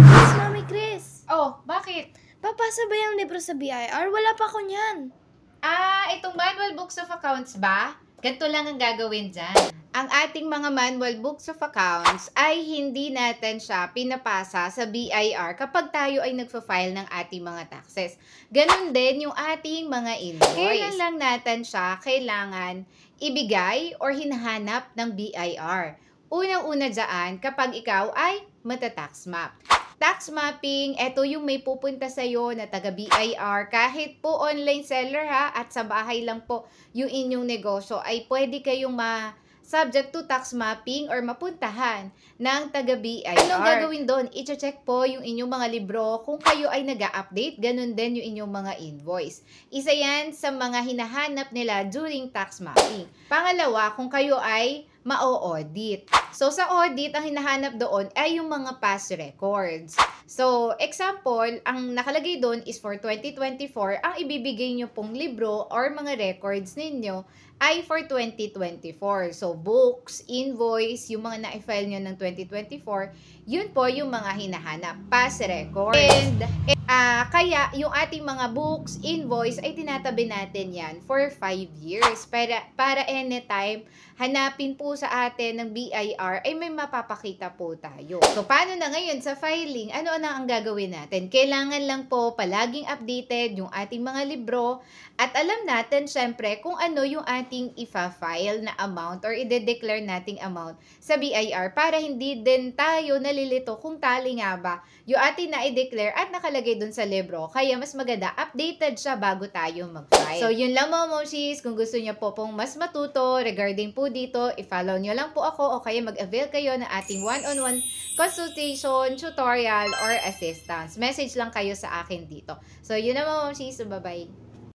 Chris, Mami Chris. Oh, bakit? Papasa ba yung libro sa BIR? Wala pa ako niyan. Itong Manual Books of Accounts ba? Ganito lang ang gagawin dyan. Ang ating mga Manual Books of Accounts ay hindi natin siya pinapasa sa BIR kapag tayo ay nagfa-file ng ating mga taxes. Ganon din yung ating mga invoice. Kailan lang natin siya kailangan ibigay or hinahanap ng BIR. Unang-una dyan kapag ikaw ay mata-tax map. Tax mapping, eto yung may pupunta sa'yo na taga-BIR. Kahit po online seller ha, at sa bahay lang po yung inyong negosyo, ay pwede kayong subject to tax mapping or mapuntahan ng taga-BIR. Anong gagawin doon? I-check po yung inyong mga libro kung kayo ay nag-update. Ganun din yung inyong mga invoice. Isa yan sa mga hinahanap nila during tax mapping. Pangalawa, kung kayo ay ma-audit. So, sa audit, ang hinahanap doon ay yung mga past records. So, example, ang nakalagay doon is for 2024, ang ibibigay nyo pong libro or mga records ninyo ay for 2024. So, books, invoice, yung mga na-file nyo ng 2024, yun po yung mga hinahanap, past records. And, kaya yung ating mga books, invoice, ay tinatabi natin yan for 5 years. Para anytime, hanapin po sa atin ng BIR, ay may mapapakita po tayo. So, paano na ngayon sa filing? Ano na ang gagawin natin? Kailangan lang po palaging updated yung ating mga libro at alam natin, syempre, kung ano yung ating ifa-file na amount or ide-declare nating amount sa BIR para hindi din tayo nalilito kung tali nga ba yung ating na-declare at nakalagay dun sa libro. Kaya mas maganda, updated siya bago tayo mag-file. So, yun lang mga moshis. Kung gusto niyo po pong mas matuto regarding po dito, i-follow nyo lang po ako o kaya mag-avail kayo ng ating one-on-one consultation, tutorial, or assistance. Message lang kayo sa akin dito. So, yun na mga moshis. So, bye-bye.